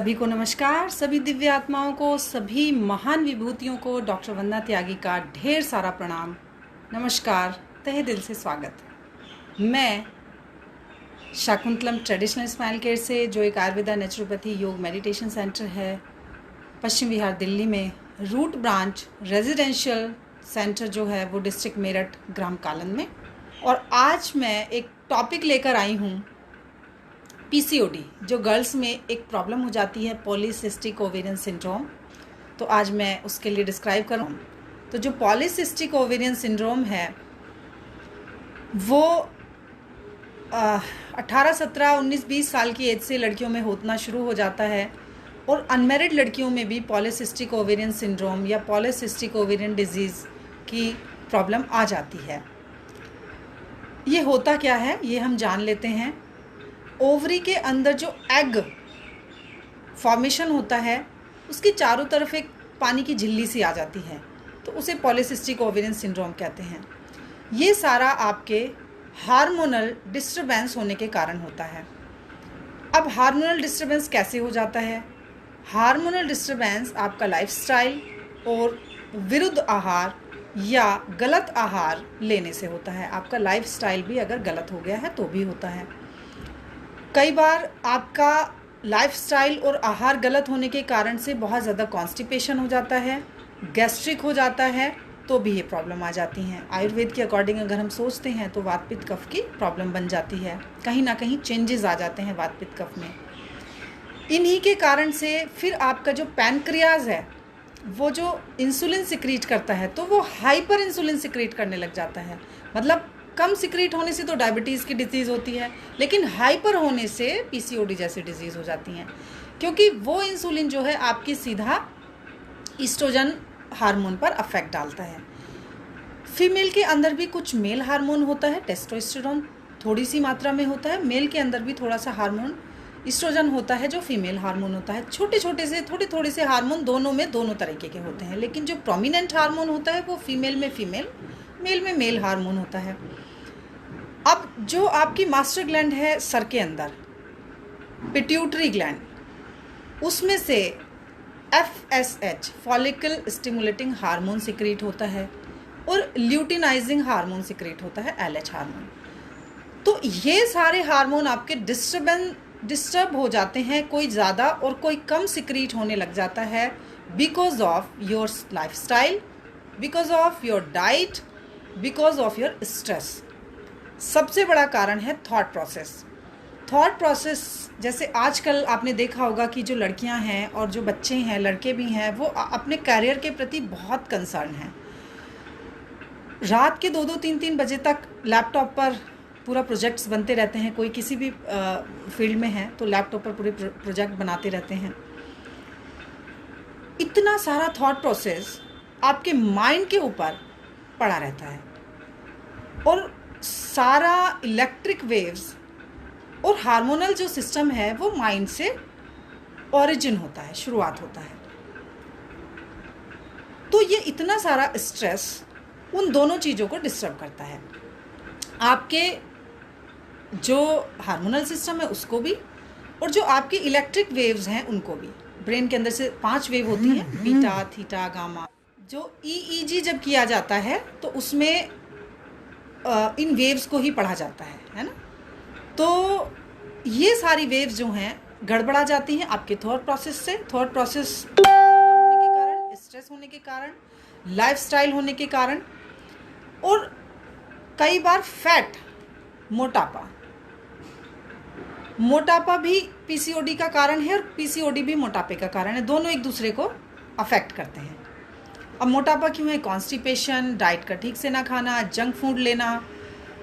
सभी को नमस्कार। सभी दिव्य आत्माओं को, सभी महान विभूतियों को डॉक्टर वंदना त्यागी का ढेर सारा प्रणाम, नमस्कार, तहे दिल से स्वागत। मैं शाकुंतलम ट्रेडिशनल स्माइल केयर से, जो एक आयुर्वेदा नेचुरोपैथी योग मेडिटेशन सेंटर है पश्चिम विहार दिल्ली में, रूट ब्रांच रेजिडेंशियल सेंटर जो है वो डिस्ट्रिक्ट मेरठ ग्राम कालन में। और आज मैं एक टॉपिक लेकर आई हूँ, पीसीओडी, जो गर्ल्स में एक प्रॉब्लम हो जाती है, पॉलीसिस्टिक ओवेरियन सिंड्रोम। तो आज मैं उसके लिए डिस्क्राइब करूँ तो जो पॉलीसिस्टिक ओवेरियन सिंड्रोम है वो 18, 17, 19, 20 साल की एज से लड़कियों में होना शुरू हो जाता है। और अनमैरिड लड़कियों में भी पॉलीसिस्टिक ओवेरियन सिंड्रोम या पॉलीसिस्टिक ओवेरियन डिजीज़ की प्रॉब्लम आ जाती है। ये होता क्या है ये हम जान लेते हैं। ओवरी के अंदर जो एग फॉर्मेशन होता है उसकी चारों तरफ एक पानी की झिल्ली सी आ जाती है, तो उसे पॉलीसिस्टिक ओवेरियन सिंड्रोम कहते हैं। ये सारा आपके हार्मोनल डिस्टरबेंस होने के कारण होता है। अब हार्मोनल डिस्टरबेंस कैसे हो जाता है? हार्मोनल डिस्टरबेंस आपका लाइफस्टाइल और विरुद्ध आहार या गलत आहार लेने से होता है। आपका लाइफस्टाइल भी अगर गलत हो गया है तो भी होता है। कई बार आपका लाइफस्टाइल और आहार गलत होने के कारण से बहुत ज़्यादा कॉन्स्टिपेशन हो जाता है, गैस्ट्रिक हो जाता है, तो भी ये प्रॉब्लम आ जाती हैं। आयुर्वेद के अकॉर्डिंग अगर हम सोचते हैं तो वात पित्त कफ की प्रॉब्लम बन जाती है। कहीं ना कहीं चेंजेस आ जाते हैं वात पित्त कफ में। इन्हीं के कारण से फिर आपका जो पैनक्रियाज है वो जो इंसुलिन सिक्रीट करता है तो वो हाइपर इंसुलिन सिक्रीट करने लग जाता है। मतलब कम सिक्रीट होने से तो डायबिटीज़ की डिजीज़ होती है, लेकिन हाइपर होने से पीसीओडी जैसी डिजीज़ हो जाती हैं, क्योंकि वो इंसुलिन जो है आपकी सीधा ईस्ट्रोजन हार्मोन पर अफेक्ट डालता है। फीमेल के अंदर भी कुछ मेल हार्मोन होता है, टेस्टोस्टेरोन थोड़ी सी मात्रा में होता है। मेल के अंदर भी थोड़ा सा हार्मोन ईस्ट्रोजन होता है जो फीमेल हार्मोन होता है। छोटे छोटे से थोड़े से हार्मोन दोनों तरीके के होते हैं, लेकिन जो प्रोमिनेंट हार्मोन होता है वो फीमेल में फीमेल, मेल में मेल हार्मोन होता है। अब जो आपकी मास्टर ग्लैंड है सर के अंदर, पिट्यूटरी ग्लैंड, उसमें से FSH follicle stimulating hormone secrete होता है और ल्यूटिनाइजिंग हार्मोन सिक्रीट होता है, LH हार्मोन। तो ये सारे हार्मोन आपके डिस्टर्ब हो जाते हैं, कोई ज़्यादा और कोई कम सिक्रीट होने लग जाता है, because of your lifestyle, because of your diet, because of your stress. सबसे बड़ा कारण है थॉट प्रोसेस। जैसे आजकल आपने देखा होगा कि जो लड़कियां हैं और जो बच्चे हैं, लड़के भी हैं, वो अपने करियर के प्रति बहुत कंसर्न हैं। रात के 2-2, 3-3 बजे तक लैपटॉप पर पूरा प्रोजेक्ट्स बनते रहते हैं। कोई किसी भी फील्ड में है तो लैपटॉप पर पूरे प्रोजेक्ट बनाते रहते हैं। इतना सारा थॉट प्रोसेस आपके माइंड के ऊपर पड़ा रहता है और सारा इलेक्ट्रिक वेव्स और हार्मोनल जो सिस्टम है वो माइंड से ओरिजिन होता है, शुरुआत होता है। तो ये इतना सारा स्ट्रेस उन दोनों चीज़ों को डिस्टर्ब करता है, आपके जो हार्मोनल सिस्टम है उसको भी, और जो आपकी इलेक्ट्रिक वेव्स हैं उनको भी। ब्रेन के अंदर से 5 वेव होती हैं, बीटा, थीटा, गामा। जो EEG जब किया जाता है तो उसमें इन वेव्स को ही पढ़ा जाता है ना। तो ये सारी वेव्स जो हैं गड़बड़ा जाती हैं आपके थॉट प्रोसेस से। थॉट प्रोसेस होने के कारण, स्ट्रेस होने के कारण, लाइफस्टाइल होने के कारण, और कई बार फैट, मोटापा भी पीसीओडी का कारण है और पीसीओडी भी मोटापे का कारण है। दोनों एक दूसरे को अफेक्ट करते हैं। अब मोटापा क्यों है? कॉन्स्टिपेशन, डाइट का ठीक से ना खाना, जंक फूड लेना,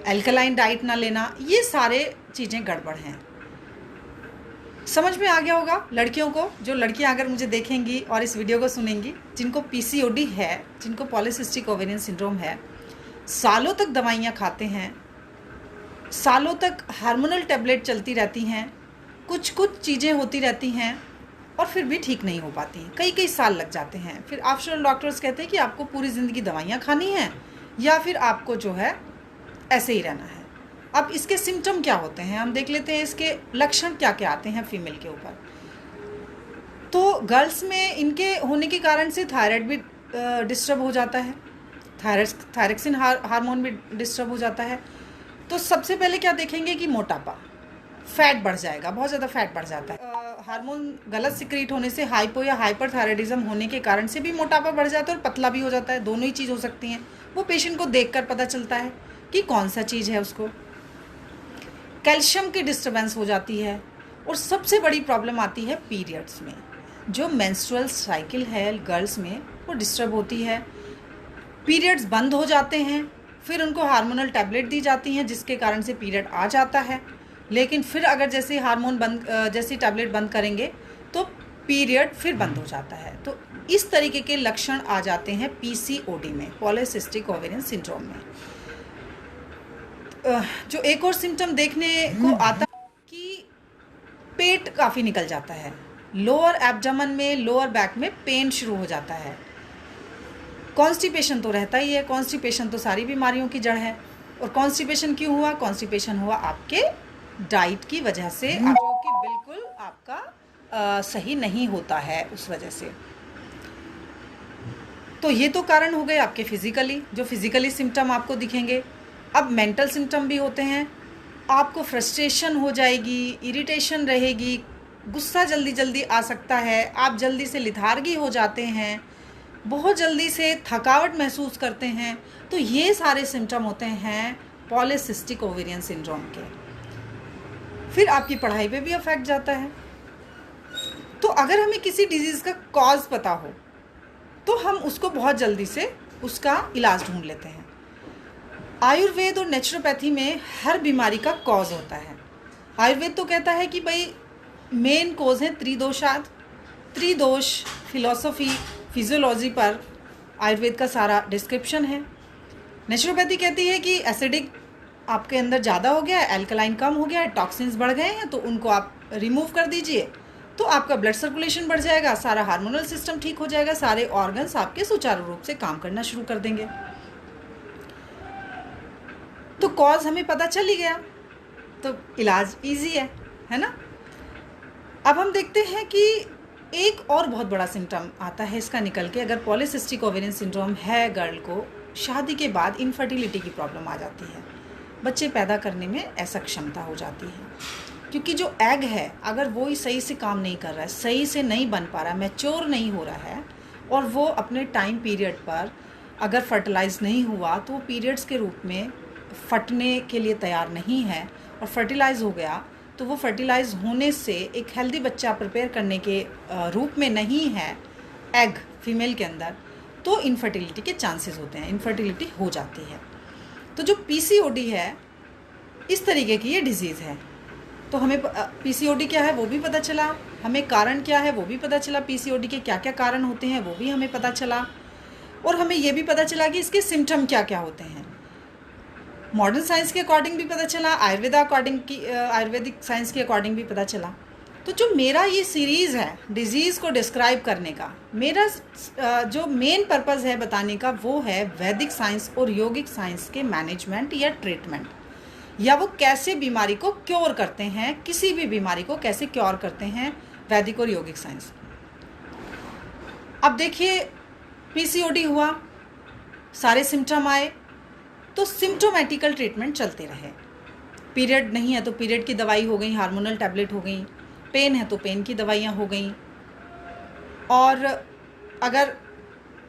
एल्कलाइन डाइट ना लेना, ये सारे चीज़ें गड़बड़ हैं। समझ में आ गया होगा लड़कियों को। जो लड़कियां अगर मुझे देखेंगी और इस वीडियो को सुनेंगी, जिनको पीसीओडी है, जिनको पॉलीसिस्टिक ओवेरियन सिंड्रोम है, सालों तक दवाइयाँ खाते हैं, सालों तक हार्मोनल टैबलेट चलती रहती हैं, कुछ चीज़ें होती रहती हैं और फिर भी ठीक नहीं हो पाती, कई साल लग जाते हैं। फिर आफ्टर डॉक्टर्स कहते हैं कि आपको पूरी ज़िंदगी दवाइयाँ खानी हैं या फिर आपको जो है ऐसे ही रहना है। अब इसके सिम्टम क्या होते हैं हम देख लेते हैं, इसके लक्षण क्या क्या आते हैं फीमेल के ऊपर। तो गर्ल्स में इनके होने के कारण से थायराइड भी डिस्टर्ब हो जाता है, थायरक्सिन हार्मोन भी डिस्टर्ब हो जाता है। तो सबसे पहले क्या देखेंगे कि मोटापा, फैट बढ़ जाएगा, बहुत ज़्यादा फैट बढ़ जाता है। हार्मोन गलत सिक्रीट होने से, हाइपो या हाइपरथायराइडिज्म होने के कारण से भी मोटापा बढ़ जाता है और पतला भी हो जाता है। दोनों ही चीज़ हो सकती हैं। वो पेशेंट को देखकर पता चलता है कि कौन सा चीज़ है उसको। कैल्शियम की डिस्टर्बेंस हो जाती है और सबसे बड़ी प्रॉब्लम आती है पीरियड्स में। जो मेंस्ट्रुअल साइकिल है गर्ल्स में वो डिस्टर्ब होती है, पीरियड्स बंद हो जाते हैं, फिर उनको हार्मोनल टैबलेट दी जाती हैं जिसके कारण से पीरियड आ जाता है। लेकिन फिर अगर जैसे जैसी टैबलेट बंद करेंगे तो पीरियड फिर बंद हो जाता है। तो इस तरीके के लक्षण आ जाते हैं पीसीओडी में, पॉलीसिस्टिक ओवेरियन सिंड्रोम में। जो एक और सिम्टम देखने को आता है कि पेट काफ़ी निकल जाता है, लोअर एब्डोमेन में, लोअर बैक में पेन शुरू हो जाता है। कॉन्स्टिपेशन तो रहता ही है, कॉन्स्टिपेशन तो सारी बीमारियों की जड़ है। और कॉन्स्टिपेशन क्यों हुआ? कॉन्स्टिपेशन हुआ आपके डाइट की वजह से, जो कि बिल्कुल आपका सही नहीं होता है उस वजह से। तो ये तो कारण हो गए आपके फिजिकली, जो फिजिकली सिम्टम आपको दिखेंगे। अब मेंटल सिम्टम भी होते हैं। आपको फ्रस्ट्रेशन हो जाएगी, इरिटेशन रहेगी, गुस्सा जल्दी जल्दी आ सकता है, आप जल्दी से लिथार्गी हो जाते हैं, बहुत जल्दी से थकावट महसूस करते हैं। तो ये सारे सिम्टम होते हैं पॉलीसिस्टिक ओवेरियन सिंड्रोम के। फिर आपकी पढ़ाई पे भी अफेक्ट जाता है। तो अगर हमें किसी डिजीज़ का कॉज पता हो तो हम उसको बहुत जल्दी से उसका इलाज ढूंढ लेते हैं। आयुर्वेद और नेचुरोपैथी में हर बीमारी का कॉज होता है। आयुर्वेद तो कहता है कि भाई मेन कॉज है त्रिदोषाद, त्रिदोष फिलॉसफी, फिजियोलॉजी पर आयुर्वेद का सारा डिस्क्रिप्शन है। नेचुरोपैथी कहती है कि एसिडिक आपके अंदर ज़्यादा हो गया है, एल्कलाइन कम हो गया है, टॉक्सिन्स बढ़ गए हैं, तो उनको आप रिमूव कर दीजिए तो आपका ब्लड सर्कुलेशन बढ़ जाएगा, सारा हार्मोनल सिस्टम ठीक हो जाएगा, सारे ऑर्गन्स आपके सुचारू रूप से काम करना शुरू कर देंगे। तो कॉज हमें पता चल ही गया तो इलाज इजी है ना। अब हम देखते हैं कि एक और बहुत बड़ा सिम्टम आता है इसका निकल के। अगर पॉलीसिस्टिक ओवेरियन सिंड्रोम है गर्ल को, शादी के बाद इनफर्टिलिटी की प्रॉब्लम आ जाती है, बच्चे पैदा करने में असक्षमता हो जाती है। क्योंकि जो एग है अगर वो ही सही से काम नहीं कर रहा है, सही से नहीं बन पा रहा है, मैच्योर नहीं हो रहा है, और वो अपने टाइम पीरियड पर अगर फर्टिलाइज नहीं हुआ तो वो पीरियड्स के रूप में फटने के लिए तैयार नहीं है, और फर्टिलाइज हो गया तो वो फर्टिलाइज होने से एक हेल्दी बच्चा प्रिपेयर करने के रूप में नहीं है एग फीमेल के अंदर, तो इनफर्टिलिटी के चांसेस होते हैं, इनफर्टिलिटी हो जाती है। तो जो पीसीओडी है इस तरीके की ये डिजीज़ है। तो हमें पीसीओडी क्या है वो भी पता चला, हमें कारण क्या है वो भी पता चला, पीसीओडी के क्या क्या कारण होते हैं वो भी हमें पता चला, और हमें ये भी पता चला कि इसके सिम्टम क्या क्या होते हैं। मॉडर्न साइंस के अकॉर्डिंग भी पता चला, आयुर्वेदिक साइंस के अकॉर्डिंग भी पता चला। तो जो मेरा ये सीरीज़ है डिजीज़ को डिस्क्राइब करने का, मेरा जो मेन पर्पज़ है बताने का वो है वैदिक साइंस और योगिक साइंस के मैनेजमेंट या ट्रीटमेंट, या वो कैसे बीमारी को क्योर करते हैं, किसी भी बीमारी को कैसे क्योर करते हैं वैदिक और योगिक साइंस। अब देखिए पीसीओडी हुआ, सारे सिम्टम आए, तो सिम्टोमेटिकल ट्रीटमेंट चलते रहे। पीरियड नहीं है तो पीरियड की दवाई हो गई, हार्मोनल टैबलेट हो गई, पेन है तो पेन की दवाइयाँ हो गई, और अगर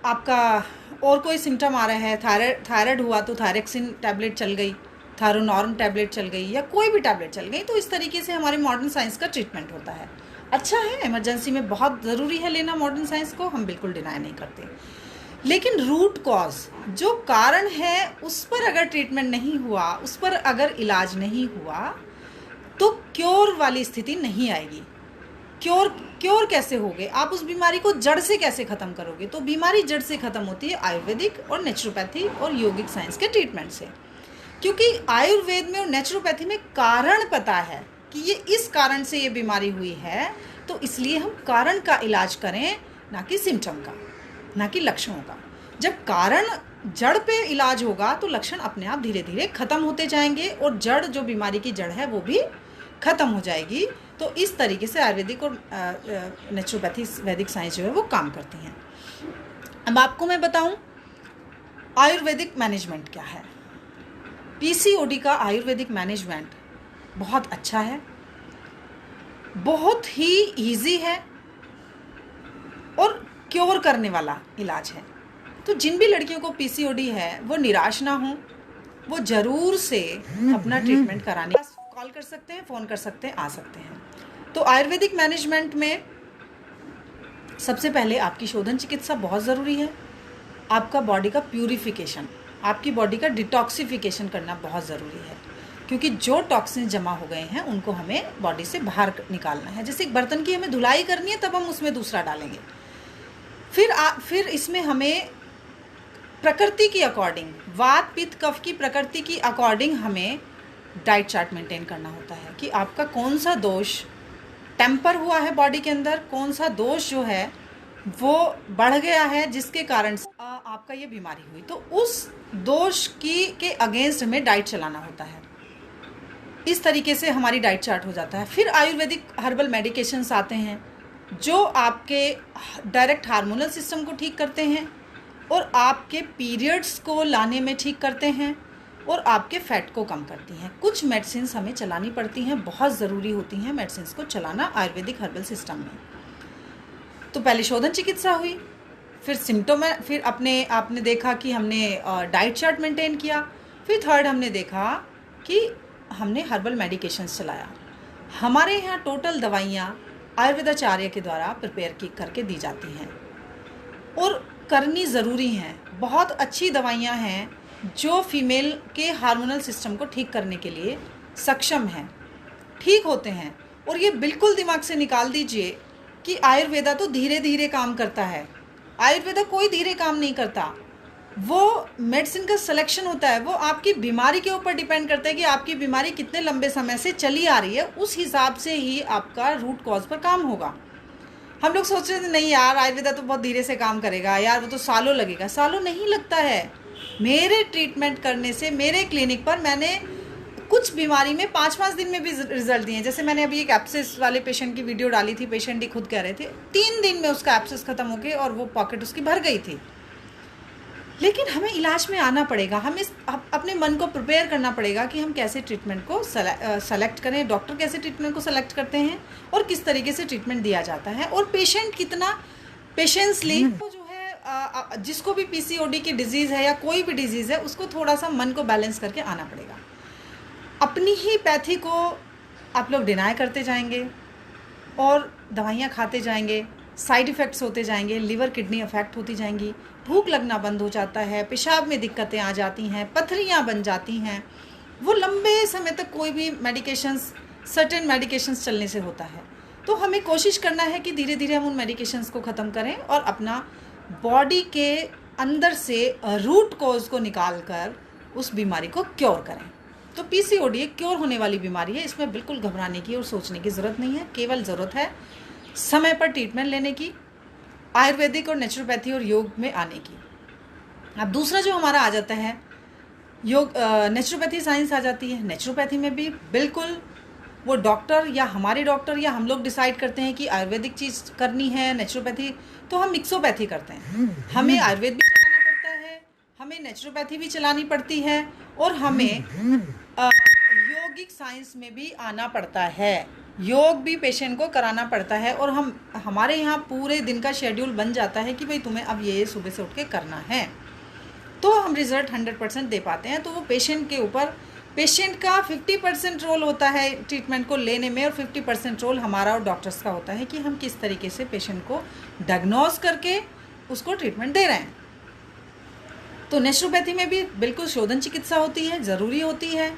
आपका और कोई सिम्टम आ रहा है, थायराइड हुआ तो थायरक्सिन टैबलेट चल गई, थायरोनॉर्म टैबलेट चल गई, या कोई भी टैबलेट चल गई। तो इस तरीके से हमारे मॉडर्न साइंस का ट्रीटमेंट होता है। अच्छा है, इमरजेंसी में बहुत ज़रूरी है लेना मॉडर्न साइंस को, हम बिल्कुल डिनाई नहीं करते। लेकिन रूट कॉज जो कारण है उस पर अगर ट्रीटमेंट नहीं हुआ, उस पर अगर इलाज नहीं हुआ, तो क्योर वाली स्थिति नहीं आएगी। क्योर कैसे होगे? आप उस बीमारी को जड़ से कैसे ख़त्म करोगे? तो बीमारी जड़ से ख़त्म होती है आयुर्वेदिक और नेचुरोपैथी और योगिक साइंस के ट्रीटमेंट से। क्योंकि आयुर्वेद में और नेचुरोपैथी में कारण पता है कि ये इस कारण से ये बीमारी हुई है, तो इसलिए हम कारण का इलाज करें, ना कि सिम्टम का, ना कि लक्षणों का। जब कारण जड़ पे इलाज होगा तो लक्षण अपने आप धीरे धीरे ख़त्म होते जाएंगे, और जड़ जो बीमारी की जड़ है वो भी ख़त्म हो जाएगी। तो इस तरीके से आयुर्वेदिक और नेचुरोपैथी वैदिक साइंस जो है वो काम करती हैं। अब आपको मैं बताऊं आयुर्वेदिक मैनेजमेंट क्या है। पीसीओडी का आयुर्वेदिक मैनेजमेंट बहुत अच्छा है, बहुत ही इजी है और क्योर करने वाला इलाज है। तो जिन भी लड़कियों को पीसीओडी है वो निराश ना हो, वो ज़रूर से अपना ट्रीटमेंट कराने कॉल कर सकते हैं, फ़ोन कर सकते हैं, आ सकते हैं। तो आयुर्वेदिक मैनेजमेंट में सबसे पहले आपकी शोधन चिकित्सा बहुत ज़रूरी है। आपका बॉडी का प्यूरिफिकेशन, आपकी बॉडी का डिटॉक्सिफिकेशन करना बहुत ज़रूरी है, क्योंकि जो टॉक्सिन जमा हो गए हैं उनको हमें बॉडी से बाहर निकालना है। जैसे एक बर्तन की हमें धुलाई करनी है तब हम उसमें दूसरा डालेंगे। फिर इसमें हमें प्रकृति की अकॉर्डिंग, वात पित्त कफ की प्रकृति की अकॉर्डिंग हमें डाइट चार्ट मेंटेन करना होता है कि आपका कौन सा दोष टेम्पर हुआ है बॉडी के अंदर, कौन सा दोष जो है वो बढ़ गया है जिसके कारण आपका ये बीमारी हुई। तो उस दोष के अगेंस्ट हमें डाइट चलाना होता है। इस तरीके से हमारी डाइट चार्ट हो जाता है। फिर आयुर्वेदिक हर्बल मेडिकेशंस आते हैं जो आपके डायरेक्ट हार्मोनल सिस्टम को ठीक करते हैं और आपके पीरियड्स को लाने में ठीक करते हैं और आपके फैट को कम करती हैं। कुछ मेडिसिन्स हमें चलानी पड़ती हैं, बहुत ज़रूरी होती हैं मेडिसिन्स को चलाना आयुर्वेदिक हर्बल सिस्टम में। तो पहले शोधन चिकित्सा हुई, फिर सिम्टोम, फिर आपने देखा कि हमने डाइट चार्ट मेंटेन किया, फिर थर्ड हमने देखा कि हमने हर्बल मेडिकेशंस चलाया। हमारे यहाँ टोटल दवाइयाँ आयुर्वेदाचार्य के द्वारा प्रिपेयर करके दी जाती हैं और करनी ज़रूरी हैं। बहुत अच्छी दवाइयाँ हैं जो फीमेल के हार्मोनल सिस्टम को ठीक करने के लिए सक्षम हैं, ठीक होते हैं। और ये बिल्कुल दिमाग से निकाल दीजिए कि आयुर्वेदा तो धीरे धीरे काम करता है। आयुर्वेदा कोई धीरे काम नहीं करता। वो मेडिसिन का सिलेक्शन होता है, वो आपकी बीमारी के ऊपर डिपेंड करता है कि आपकी बीमारी कितने लंबे समय से चली आ रही है, उस हिसाब से ही आपका रूट कॉज पर काम होगा। हम लोग सोच रहे थे नहीं यार आयुर्वेदा तो बहुत धीरे से काम करेगा यार, वो तो सालों लगेगा। सालों नहीं लगता है। मेरे ट्रीटमेंट करने से मेरे क्लिनिक पर मैंने कुछ बीमारी में 5-5 दिन में भी रिजल्ट दिए हैं। जैसे मैंने अभी एक एप्सिस वाले पेशेंट की वीडियो डाली थी, पेशेंट ही खुद कह रहे थे 3 दिन में उसका एप्सिस खत्म हो गया और वो पॉकेट उसकी भर गई थी। लेकिन हमें इलाज में आना पड़ेगा, हमें अपने मन को प्रिपेयर करना पड़ेगा कि हम कैसे ट्रीटमेंट को सेलेक्ट करें, डॉक्टर कैसे ट्रीटमेंट को सेलेक्ट करते हैं और किस तरीके से ट्रीटमेंट दिया जाता है, और पेशेंट कितना पेशेंसली जो है जिसको भी पीसीओडी की डिजीज़ है या कोई भी डिजीज़ है उसको थोड़ा सा मन को बैलेंस करके आना पड़ेगा। अपनी ही पैथी को आप लोग डिनाई करते जाएंगे और दवाइयाँ खाते जाएंगे, साइड इफ़ेक्ट्स होते जाएंगे, लिवर किडनी अफेक्ट होती जाएंगी, भूख लगना बंद हो जाता है, पेशाब में दिक्कतें आ जाती हैं, पथरियाँ बन जाती हैं। वो लंबे समय तक कोई भी मेडिकेशंस, सर्टेन मेडिकेशंस चलने से होता है। तो हमें कोशिश करना है कि धीरे धीरे हम उन मेडिकेशंस को ख़त्म करें और अपना बॉडी के अंदर से रूट कॉज को निकाल कर उस बीमारी को क्योर करें। तो पीसीओडी एक क्योर होने वाली बीमारी है, इसमें बिल्कुल घबराने की और सोचने की ज़रूरत नहीं है। केवल ज़रूरत है समय पर ट्रीटमेंट लेने की, आयुर्वेदिक और नेचुरोपैथी और योग में आने की। अब दूसरा जो हमारा आ जाता है योग, नेचुरोपैथी साइंस आ जाती है। नेचुरोपैथी में भी बिल्कुल वो डॉक्टर या हमारे डॉक्टर या हम लोग डिसाइड करते हैं कि आयुर्वेदिक चीज़ करनी है, नेचुरोपैथी, तो हम मिक्सोपैथी करते हैं। हमें आयुर्वेद भी चलाना पड़ता है, हमें नेचुरोपैथी भी चलानी पड़ती है और हमें योगिक साइंस में भी आना पड़ता है। योग भी पेशेंट को कराना पड़ता है और हमारे यहाँ पूरे दिन का शेड्यूल बन जाता है कि भाई तुम्हें अब ये सुबह से उठ के करना है, तो हम रिज़ल्ट 100% दे पाते हैं। तो वो पेशेंट के ऊपर, पेशेंट का 50% रोल होता है ट्रीटमेंट को लेने में और 50% रोल हमारा और डॉक्टर्स का होता है कि हम किस तरीके से पेशेंट को डायग्नोज करके उसको ट्रीटमेंट दे रहे हैं। तो नेचुरोपैथी में भी बिल्कुल शोधन चिकित्सा होती है, ज़रूरी होती है।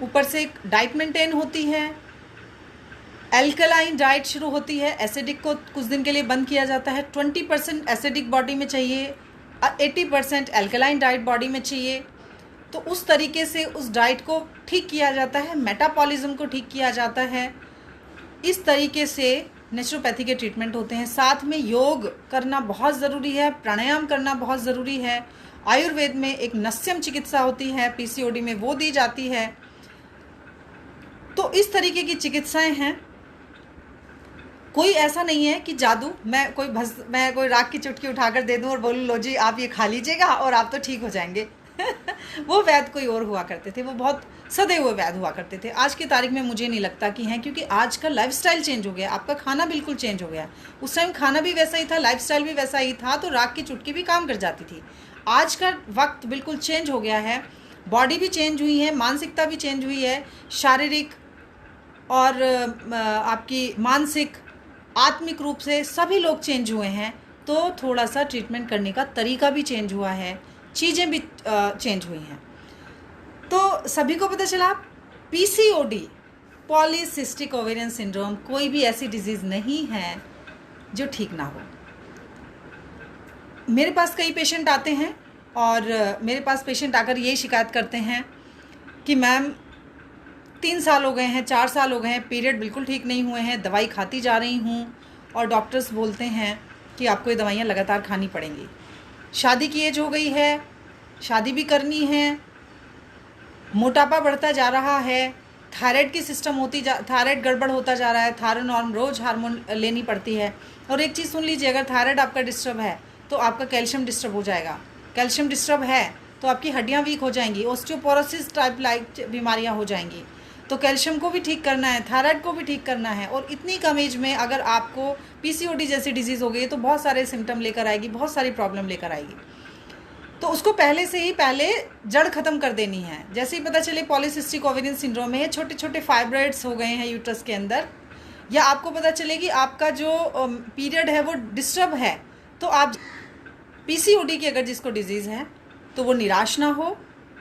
ऊपर से एक डाइट मेंटेन होती है, एल्कलाइन डाइट शुरू होती है, एसिडिक को कुछ दिन के लिए बंद किया जाता है। 20% एसिडिक बॉडी में चाहिए, 80% एल्कलाइन डाइट बॉडी में चाहिए। तो उस तरीके से उस डाइट को ठीक किया जाता है, मेटाबॉलिज्म को ठीक किया जाता है। इस तरीके से नेचुरोपैथी के ट्रीटमेंट होते हैं। साथ में योग करना बहुत ज़रूरी है, प्राणायाम करना बहुत ज़रूरी है। आयुर्वेद में एक नस्यम चिकित्सा होती है, पीसीओडी में वो दी जाती है। तो इस तरीके की चिकित्साएं हैं कोई ऐसा नहीं है कि जादू, मैं कोई राख की चुटकी उठाकर दे दूं और बोलूं लो जी आप ये खा लीजिएगा और आप तो ठीक हो जाएंगे। वो वैद्य कोई और हुआ करते थे, वो बहुत सदे हुए वैद्य हुआ करते थे। आज की तारीख में मुझे नहीं लगता कि हैं, क्योंकि आज का लाइफस्टाइल चेंज हो गया, आपका खाना बिल्कुल चेंज हो गया। उस टाइम खाना भी वैसा ही था, लाइफस्टाइल भी वैसा ही था, तो राख की चुटकी भी काम कर जाती थी। आज का वक्त बिल्कुल चेंज हो गया है, बॉडी भी चेंज हुई है, मानसिकता भी चेंज हुई है, शारीरिक और आपकी मानसिक आत्मिक रूप से सभी लोग चेंज हुए हैं। तो थोड़ा सा ट्रीटमेंट करने का तरीका भी चेंज हुआ है, चीज़ें भी चेंज हुई हैं। तो सभी को पता चला पीसीओडी, पॉलीसिस्टिक ओवेरियन सिंड्रोम, कोई भी ऐसी डिजीज़ नहीं है जो ठीक ना हो। मेरे पास कई पेशेंट आते हैं और मेरे पास पेशेंट आकर यही शिकायत करते हैं कि मैम 3 साल हो गए हैं, 4 साल हो गए हैं, पीरियड बिल्कुल ठीक नहीं हुए हैं, दवाई खाती जा रही हूँ और डॉक्टर्स बोलते हैं कि आपको ये दवाइयाँ लगातार खानी पड़ेंगी। शादी की एज हो गई है, शादी भी करनी है, मोटापा बढ़ता जा रहा है, थायराइड की सिस्टम थायराइड गड़बड़ होता जा रहा है, थायरोनॉर्म रोज़ हार्मोन लेनी पड़ती है। और एक चीज़ सुन लीजिए, अगर थायराइड आपका डिस्टर्ब है तो आपका कैल्शियम डिस्टर्ब हो जाएगा, कैल्शियम डिस्टर्ब है तो आपकी हड्डियाँ वीक हो जाएंगी, ऑस्टियोपोरोसिस टाइप लाइक बीमारियाँ हो जाएंगी। तो कैल्शियम को भी ठीक करना है, थायराइड को भी ठीक करना है, और इतनी कम एज में अगर आपको पीसीओडी जैसी डिजीज़ हो गई तो बहुत सारे सिम्टम लेकर आएगी, बहुत सारी प्रॉब्लम लेकर आएगी। तो उसको पहले जड़ ख़त्म कर देनी है। जैसे ही पता चले पॉलीसिस्टिक ओवेरियन सिंड्रोम में छोटे छोटे फाइब्रॉइड्स हो गए हैं यूट्रस के अंदर, या आपको पता चले कि आपका जो पीरियड है वो डिस्टर्ब है, तो आप पीसीओडी की अगर जिसको डिजीज़ है तो वो निराश ना हो,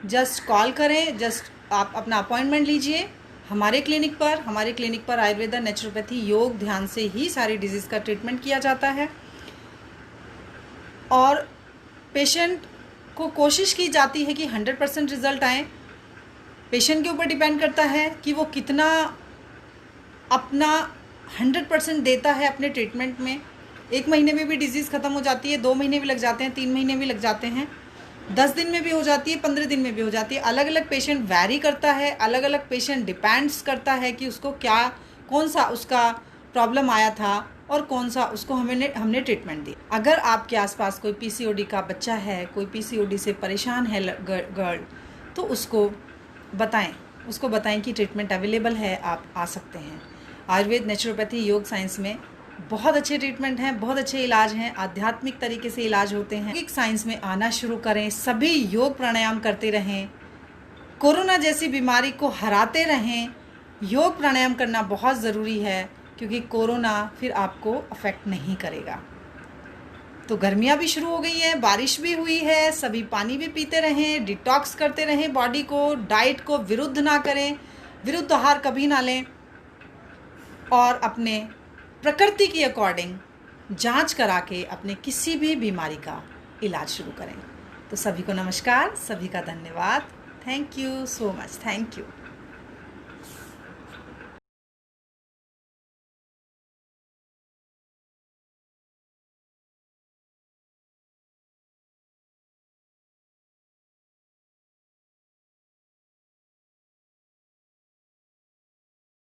जस्ट कॉल करें, जस्ट आप अपना अपॉइंटमेंट लीजिए हमारे क्लिनिक पर आयुर्वेदा, नेचुरोपैथी, योग, ध्यान से ही सारी डिजीज़ का ट्रीटमेंट किया जाता है। और पेशेंट को कोशिश की जाती है कि 100% रिज़ल्ट आए। पेशेंट के ऊपर डिपेंड करता है कि वो कितना अपना 100% देता है अपने ट्रीटमेंट में। 1 महीने में भी डिजीज़ ख़त्म हो जाती है, 2 महीने भी लग जाते हैं, 3 महीने भी लग जाते हैं, 10 दिन में भी हो जाती है, 15 दिन में भी हो जाती है। अलग अलग पेशेंट वैरी करता है, अलग अलग पेशेंट डिपेंड्स करता है कि उसको कौन सा उसका प्रॉब्लम आया था और कौन सा उसको हमने ट्रीटमेंट दी। अगर आपके आसपास कोई पीसीओडी का बच्चा है, कोई पीसीओडी से परेशान है गर्ल, तो उसको बताएं कि ट्रीटमेंट अवेलेबल है, आप आ सकते हैं। आयुर्वेद, नेचुरोपैथी, योग, साइंस में बहुत अच्छे ट्रीटमेंट हैं, बहुत अच्छे इलाज हैं, आध्यात्मिक तरीके से इलाज होते हैं। योग साइंस में आना शुरू करें, सभी योग प्राणायाम करते रहें, कोरोना जैसी बीमारी को हराते रहें। योग प्राणायाम करना बहुत ज़रूरी है, क्योंकि कोरोना फिर आपको अफेक्ट नहीं करेगा। तो गर्मियाँ भी शुरू हो गई हैं, बारिश भी हुई है, सभी पानी भी पीते रहें, डिटॉक्स करते रहें बॉडी को, डाइट को विरुद्ध ना करें, विरुद्ध आहार कभी ना लें, और अपने प्रकृति की अकॉर्डिंग जांच करा के अपने किसी भी बीमारी का इलाज शुरू करें। तो सभी को नमस्कार, सभी का धन्यवाद, thank you so much, thank you.